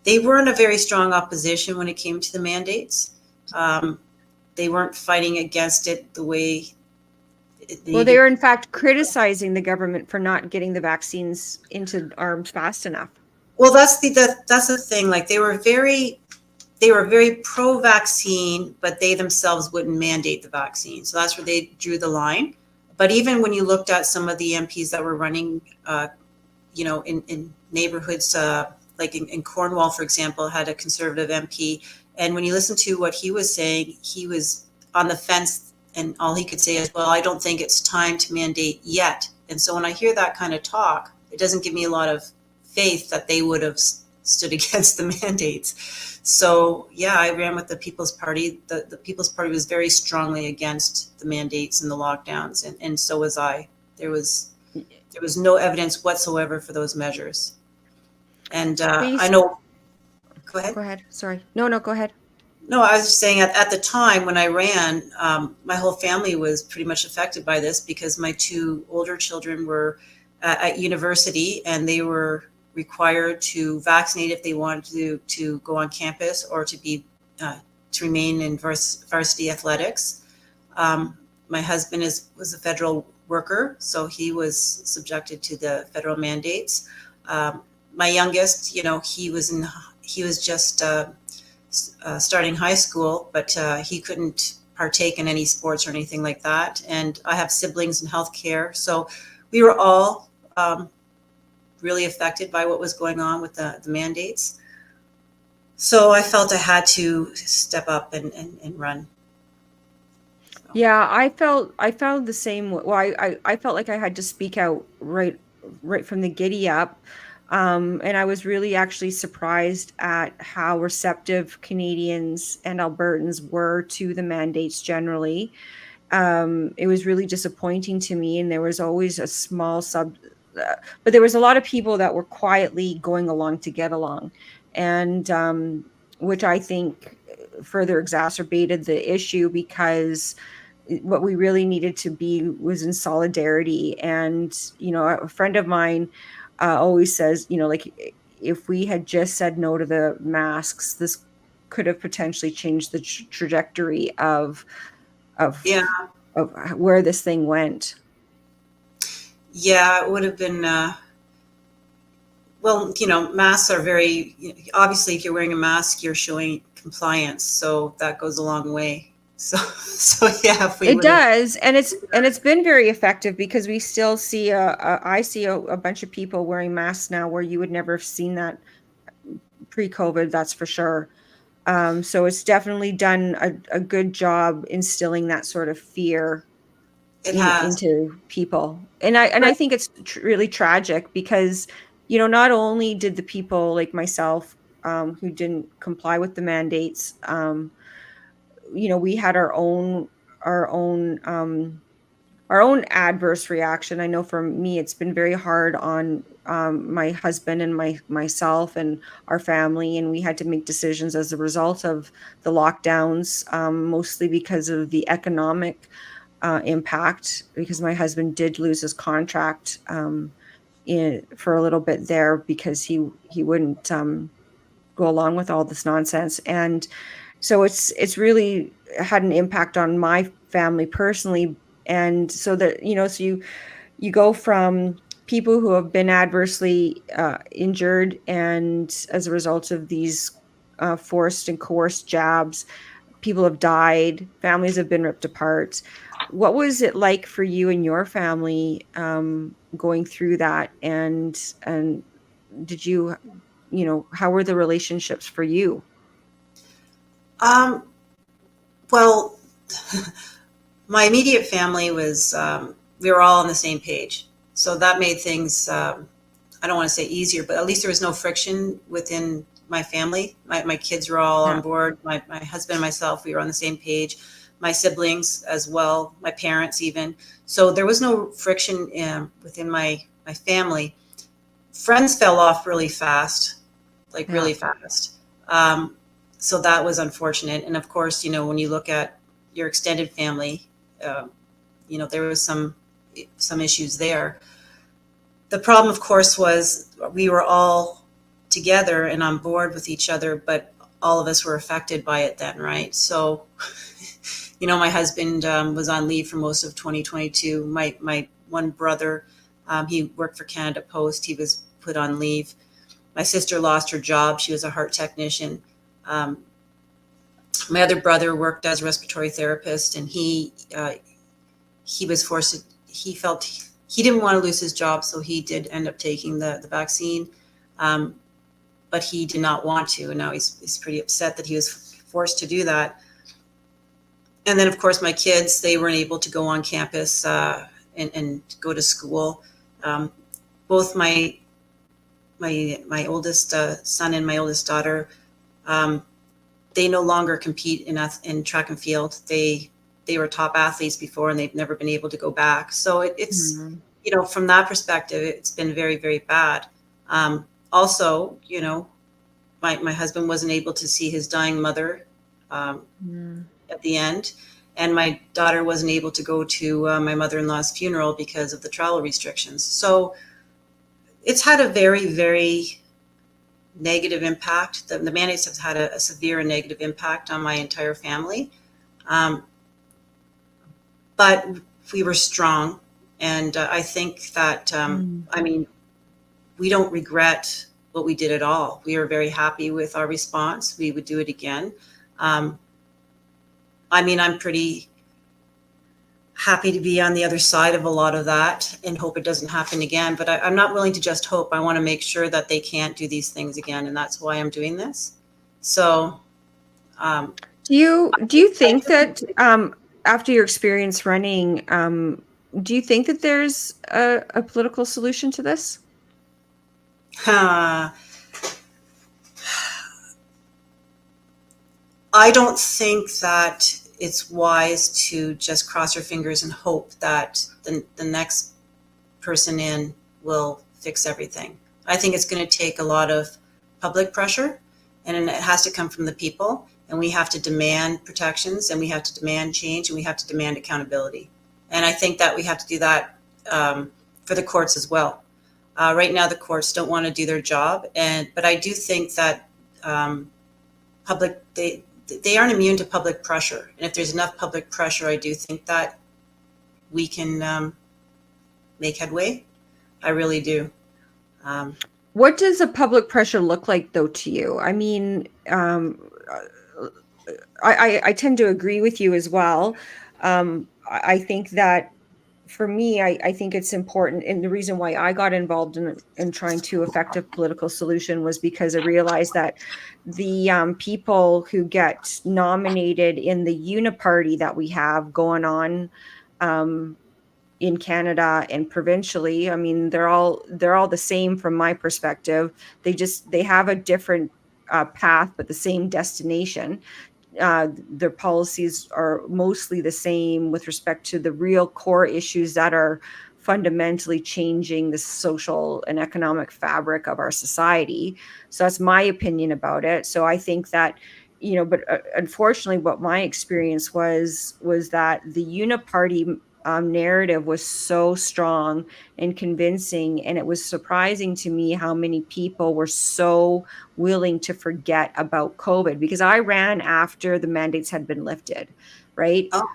they were in a very strong opposition when it came to the mandates. They weren't fighting against it the way well, they were in fact criticizing the government for not getting the vaccines into arms fast enough. Well, that's the thing. Like they were very pro-vaccine, but they themselves wouldn't mandate the vaccine. So that's where they drew the line. But even when you looked at some of the MPs that were running, you know, in neighborhoods, like in Cornwall, for example, had a Conservative MP. And when you listen to what he was saying, he was on the fence, and all he could say is, well, I don't think it's time to mandate yet. And so when I hear that kind of talk, it doesn't give me a lot of faith that they would have stood against the mandates. So yeah, I ran with the People's Party. The People's Party was very strongly against the mandates and the lockdowns, and so was I. There was no evidence whatsoever for those measures. And I know. Go ahead. Go ahead. Sorry. No, go ahead. No, I was just saying at the time when I ran, my whole family was pretty much affected by this because my two older children were at university, and they were required to vaccinate if they wanted to go on campus or to be to remain in varsity athletics. My husband was a federal worker, so he was subjected to the federal mandates. My youngest, you know, he was just starting high school, but he couldn't partake in any sports or anything like that. And I have siblings in healthcare, so we were all really affected by what was going on with the mandates. So I felt I had to step up and run. Yeah, I felt the same. Well, I felt like I had to speak out right from the giddy up. And I was really actually surprised at how receptive Canadians and Albertans were to the mandates generally. It was really disappointing to me, and there was always a small but there was a lot of people that were quietly going along to get along, and which I think further exacerbated the issue, because what we really needed to be was in solidarity. And you know, a friend of mine always says, you know, like if we had just said no to the masks, this could have potentially changed the trajectory of Yeah. of where this thing went. Yeah, it would have been, well, masks are very, obviously, if you're wearing a mask, you're showing compliance. So that goes a long way. So, so yeah, if we It would have, does, and it's been very effective because we still see I see a bunch of people wearing masks now where you would never have seen that pre-COVID, that's for sure. So it's definitely done a good job instilling that sort of fear it has. into people. And I think it's really tragic because, not only did the people like myself, who didn't comply with the mandates, we had our own our own adverse reaction. I know for me, it's been very hard on my husband and myself and our family, and we had to make decisions as a result of the lockdowns, mostly because of the economic impact. Because my husband did lose his contract for a little bit there because he wouldn't go along with all this nonsense, and so it's really had an impact on my family personally. And so that, so you go from people who have been adversely injured and as a result of these forced and coerced jabs, people have died, families have been ripped apart. What was it like for you and your family, going through that? And did you, how were the relationships for you? Um, well, my immediate family was, we were all on the same page. So that made things, I don't want to say easier, but at least there was no friction within my family. My kids were all on Yeah. board. My husband and myself, we were on the same page. My siblings as well, my parents even. So there was no friction within my family. Friends fell off really fast, like Yeah. really fast. Um, so that was unfortunate. And of course, when you look at your extended family, um, there was some issues there. The problem, of course, was we were all together and on board with each other, but all of us were affected by it then, right? So, my husband was on leave for most of 2022. My one brother, he worked for Canada Post. He was put on leave. My sister lost her job. She was a heart technician. Um, my other brother worked as a respiratory therapist, and he was forced to, he felt he didn't want to lose his job, so he did end up taking the vaccine, um, but he did not want to, and now he's pretty upset that he was forced to do that. And then, of course, my kids, they weren't able to go on campus and go to school. Both my oldest son and my oldest daughter, um, they no longer compete in track and field. They were top athletes before, and they've never been able to go back. So it's Mhm. from that perspective, it's been very, very bad. Also, my husband wasn't able to see his dying mother um, Mm. at the end, and my daughter wasn't able to go to my mother-in-law's funeral because of the travel restrictions. So it's had a very, very negative impact. The mandates have had a severe and negative impact on my entire family. Um, but we were strong. And I think that, Mm. I mean, we don't regret what we did at all. We are very happy with our response. We would do it again. Um, I mean, I'm pretty happy to be on the other side of a lot of that and hope it doesn't happen again. But I'm not willing to just hope. I want to make sure that they can't do these things again. And that's why I'm doing this. So, um, Do you think that, after your experience running, do you think that there's a political solution to this? I don't think that it's wise to just cross your fingers and hope that the next person in will fix everything. I think it's going to take a lot of public pressure, and it has to come from the people. And we have to demand protections, and we have to demand change, and we have to demand accountability. And I think that we have to do that for the courts as well. Right now, the courts don't want to do their job, but I do think that public they aren't immune to public pressure. And if there's enough public pressure, I do think that we can make headway. I really do. What does a public pressure look like, though, to you? I mean, I tend to agree with you as well. I think that for me, I think it's important. And the reason why I got involved in trying to effect a political solution was because I realized that the people who get nominated in the uniparty that we have going on um, in Canada and provincially, I mean, they're all the same from my perspective. They have a different path, but the same destination. Their policies are mostly the same with respect to the real core issues that are fundamentally changing the social and economic fabric of our society. So that's my opinion about it. So I think that, but unfortunately, what my experience was that the uniparty narrative was so strong and convincing, and it was surprising to me how many people were so willing to forget about COVID, because I ran after the mandates had been lifted, right? Oh,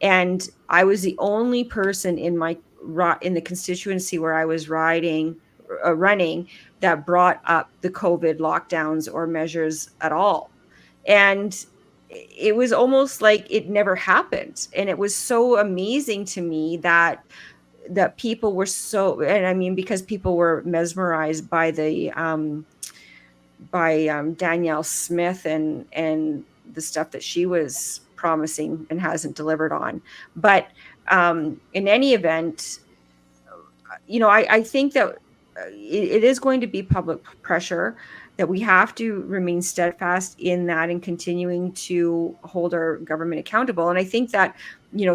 And I was the only person in the constituency where I was running that brought up the COVID lockdowns or measures at all. And it was almost like it never happened. And it was so amazing to me that people were so, and I mean, because people were mesmerized by the Danielle Smith and the stuff that she was promising and hasn't delivered on. But in any event, I think that it is going to be public pressure, that we have to remain steadfast in that and continuing to hold our government accountable. And I think that,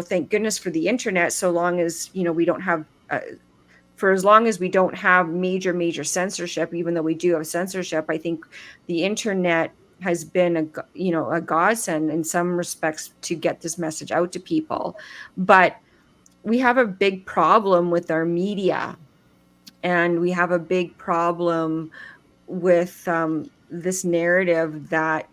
thank goodness for the internet, so long as, we don't have for as long as we don't have major censorship, even though we do have censorship, I think the internet has been a godsend in some respects to get this message out to people. But we have a big problem with our media, and we have a big problem with this narrative that,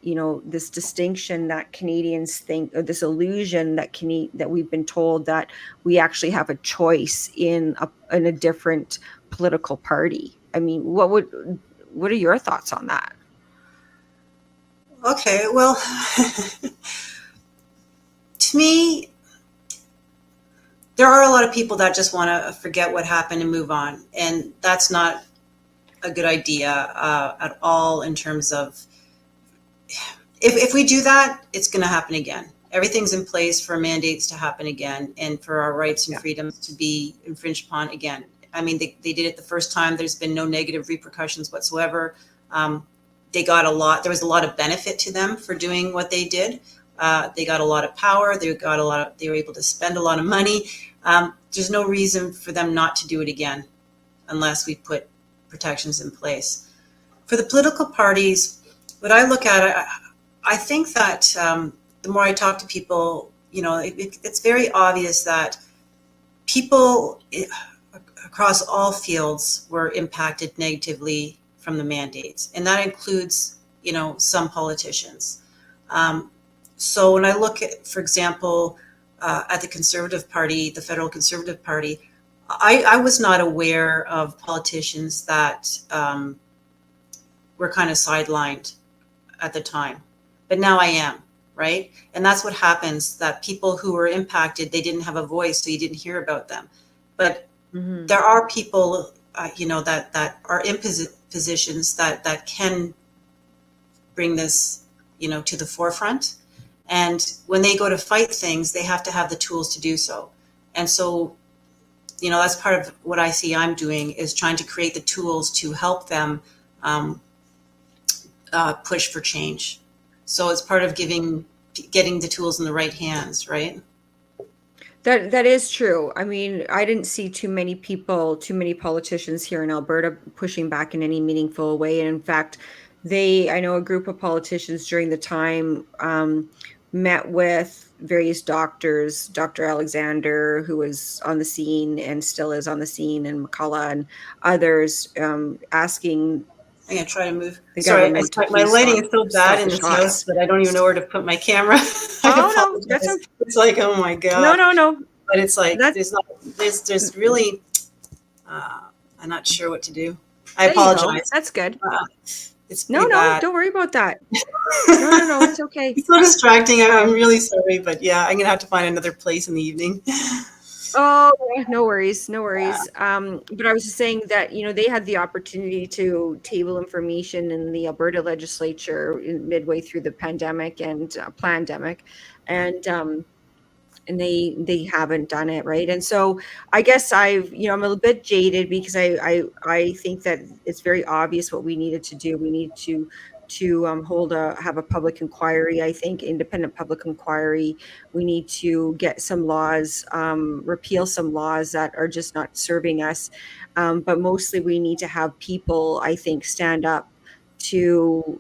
this distinction that Canadians think, or this illusion that we've been told that we actually have a choice in a different political party. I mean, what are your thoughts on that? okay. Well, to me, there are a lot of people that just want to forget what happened and move on. And that's not a good idea at all, in terms of, if we do that, it's going to happen again. Everything's in place for mandates to happen again, and for our rights and Yeah. freedoms to be infringed upon again. I mean, they did it the first time. There's been no negative repercussions whatsoever. They got a lot. There was a lot of benefit to them for doing what they did. They got a lot of power. They were able to spend a lot of money. There's no reason for them not to do it again, unless we put protections in place. For the political parties, what I look at, I think that the more I talk to people, it's very obvious that people across all fields were impacted negatively from the mandates, and that includes, some politicians. So when I look at, for example, at the Conservative Party, the Federal Conservative Party, I was not aware of politicians that were kind of sidelined at the time, but now I am, right? And that's what happens, that people who were impacted, they didn't have a voice, so you didn't hear about them. But there are people, that are in positions that can bring this, to the forefront. And when they go to fight things, they have to have the tools to do so. And so, that's part of what I see I'm doing, is trying to create the tools to help them push for change. So it's part of getting the tools in the right hands, right? That is true. I mean, I didn't see too many politicians here in Alberta pushing back in any meaningful way. And in fact, I know a group of politicians during the time met with various doctors, Dr. Alexander, who was on the scene and still is on the scene, and McCullough and others, asking I'm gonna try to move. the Sorry, government to my please lighting is so bad stop in the this house shots. that I don't even know where to put my camera. I Oh no, apologize. It's like, oh my no, God. no, no. but it's like That's there's really I'm not sure what to do. I there you go. apologize. That's good. It's No, pretty no, bad. don't worry about that. No, it's okay. It's so distracting. I'm really sorry, but yeah, I'm gonna have to find another place in the evening. Oh, no worries, no worries. But I was just saying that, they had the opportunity to table information in the Alberta legislature midway through the pandemic and plandemic, and they haven't done it, right? And so I guess I'm a bit jaded because I think that it's very obvious what we needed to do. We need to have a public inquiry. I think independent public inquiry. We need to get some laws, repeal some laws that are just not serving us. But mostly we need to have people, I think, stand up to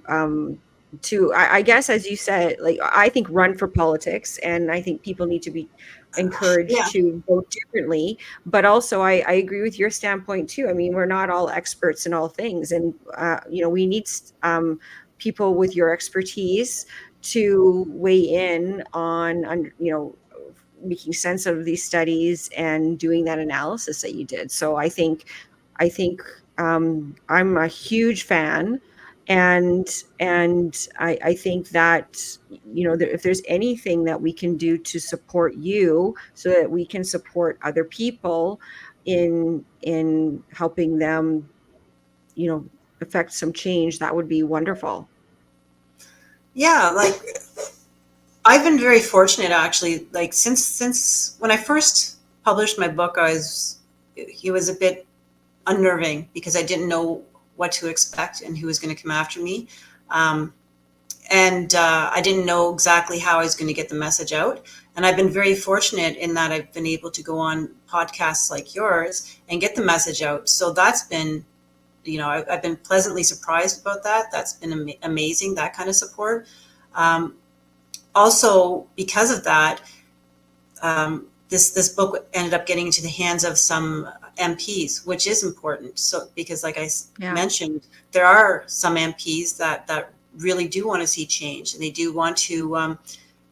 I guess, as you said, like, I think, run for politics, and I think people need to be Yeah, encouraged to vote differently. But also I agree with your standpoint too. I mean, we're not all experts in all things, and we need people with your expertise to weigh in on making sense of these studies and doing that analysis that you did. So I think I'm a huge fan, and I think that if there's anything that we can do to support you so that we can support other people in helping them affect some change, that would be wonderful. yeah. Like I've been very fortunate actually. Like since when I first published my book, it was a bit unnerving because I didn't know what to expect and who was going to come after me. Um, and I didn't know exactly how I was going to get the message out. And I've been very fortunate in that I've been able to go on podcasts like yours and get the message out. So that's been, I've been pleasantly surprised about that. That's been amazing, that kind of support. Um, Also, because of that, this book ended up getting into the hands of some MPs, which is important. So because, like Yeah. mentioned, there are some MPs that really do want to see change, and they do want to,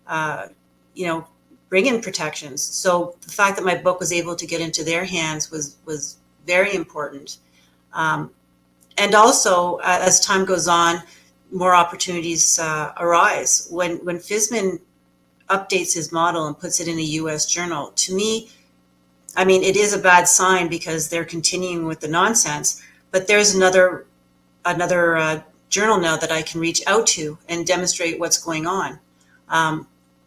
uh, bring in protections. So the fact that my book was able to get into their hands was very important. Um, and also, as time goes on, more opportunities arise. When Fisman updates his model and puts it in a U.S. journal, to me, I mean, it is a bad sign because they're continuing with the nonsense. But there's another journal now that I can reach out to and demonstrate what's going on.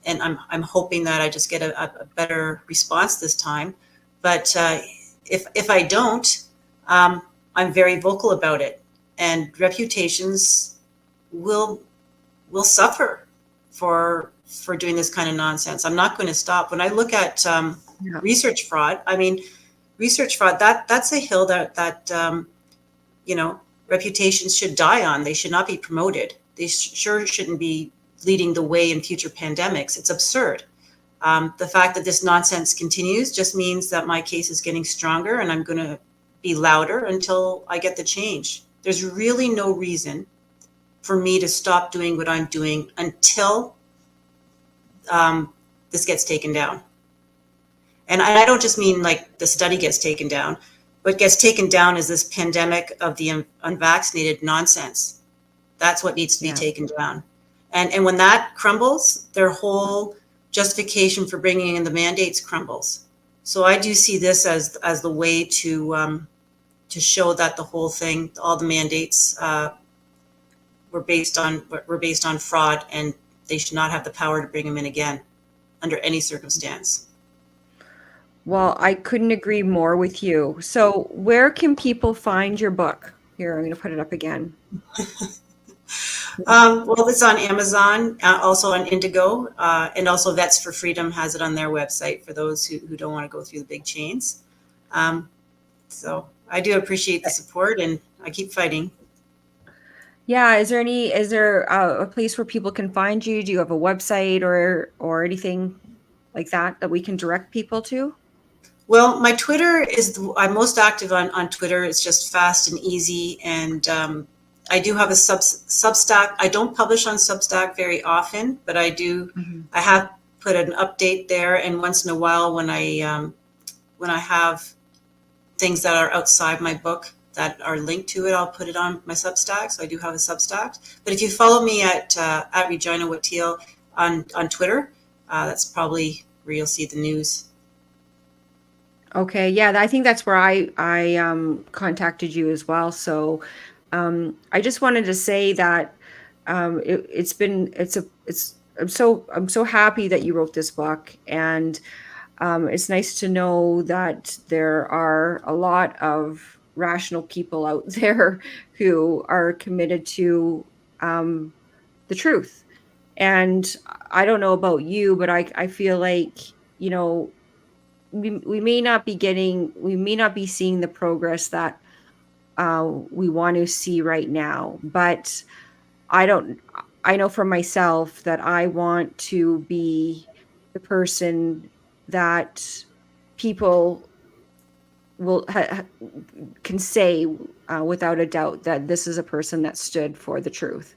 And I'm hoping that I just get a better response this time. But if I don't, I'm very vocal about it, and reputations will suffer for doing this kind of nonsense. I'm not going to stop. When I look at Yeah. research fraud, I mean, research fraud, that's a hill that reputations should die on. They should not be promoted. They sure shouldn't be leading the way in future pandemics. It's absurd. The fact that this nonsense continues just means that my case is getting stronger, and I'm going to be louder until I get the change. There's really no reason for me to stop doing what I'm doing until this gets taken down. And I don't just mean like the study gets taken down. What gets taken down is this pandemic of the unvaccinated nonsense. That's what needs to be Yeah. taken down. And when that crumbles, their whole justification for bringing in the mandates crumbles. So I do see this as the way to show that the whole thing, all the mandates, were based on fraud, and they should not have the power to bring them in again under any circumstance. Well, I couldn't agree more with you. So where can people find your book? Here, I'm going to put it up again. Well, it's on Amazon, also on Indigo, and also Vets for Freedom has it on their website for those who don't want to go through the big chains. So I do appreciate the support, and I keep fighting. Yeah, is there a place where people can find you? Do you have a website or anything like that we can direct people to? Well, my Twitter I'm most active on Twitter. It's just fast and easy. And I do have a Substack. I don't publish on Substack very often, but I do. Mhm. I have put an update there, and once in a while when I have things that are outside my book that are linked to it, I'll put it on my Substack. So I do have a Substack. But if you follow me at Regina Watteel on Twitter, that's probably where you'll see the news. Okay, yeah, I think that's where I contacted you as well. So I just wanted to say that I'm so happy that you wrote this book, and it's nice to know that there are a lot of rational people out there who are committed to the truth. And I don't know about you, but I feel like, you know, we may not be seeing the progress that we want to see right now, but I don't I know for myself that I want to be the person that people will can say without a doubt that this is a person that stood for the truth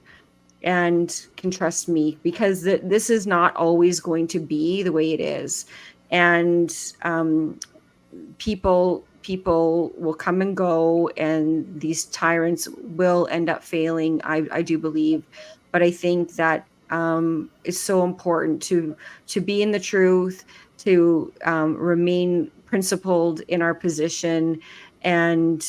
and can trust me, because this is not always going to be the way it is. And people will come and go, and these tyrants will end up failing, I do believe. But I think that it's so important to be in the truth, to remain principled in our position, and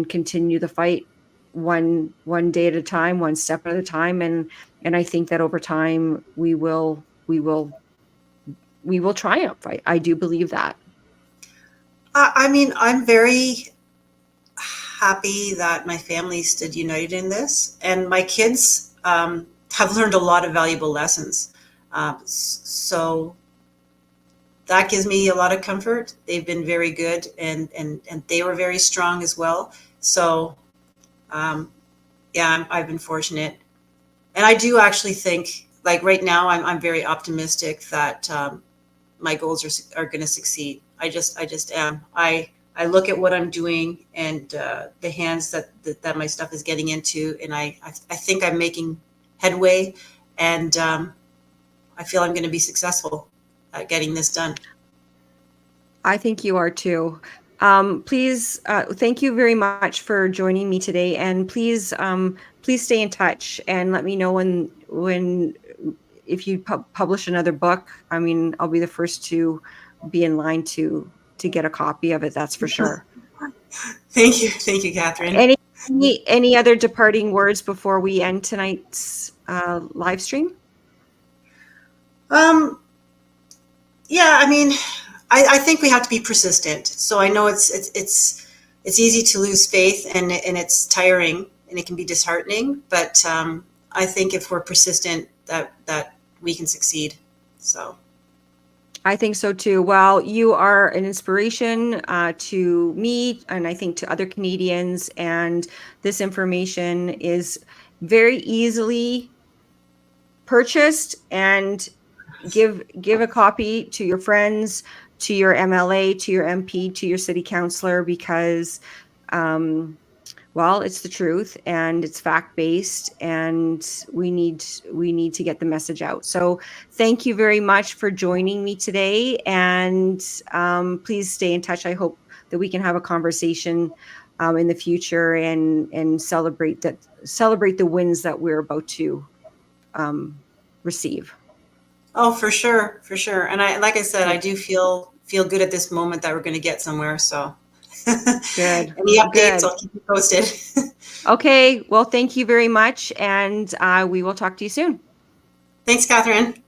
continue the fight one day at a time, one step at a time. And I think that over time we will triumph. I do believe that. I mean, I'm very happy that my family stood united in this, and my kids have learned a lot of valuable lessons. So that gives me a lot of comfort. They've been very good, and they were very strong as well. So yeah, I've been fortunate, and I do actually think, like right now, I'm very optimistic that my goals are going to succeed. I just am. I look at what I'm doing, and the hands that my stuff is getting into, and I think I'm making headway, and I feel I'm going to be successful at getting this done. I think you are too. Please, thank you very much for joining me today, and please stay in touch and let me know when if you publish another book. I mean, I'll be the first to be in line to get a copy of it. That's for sure. Thank you, Catherine. Any other departing words before we end tonight's live stream? Yeah, I mean, I think we have to be persistent. So I know it's easy to lose faith, and it's tiring, and it can be disheartening. But I think if we're persistent, that we can succeed. So I think so too. Well, you are an inspiration to me, and I think to other Canadians. And this information is very easily purchased, and give a copy to your friends, to your MLA, to your MP, to your city councillor, because well, it's the truth, and it's fact-based, and we need to get the message out. So thank you very much for joining me today, and please stay in touch. I hope that we can have a conversation in the future, and celebrate the wins that we're about to receive. oh, for sure, for sure. And like I said, I do feel good at this moment that we're going to get somewhere. So Good. any updates, Good. I'll keep you posted. Okay. Well, thank you very much, and we will talk to you soon. Thanks, Catherine.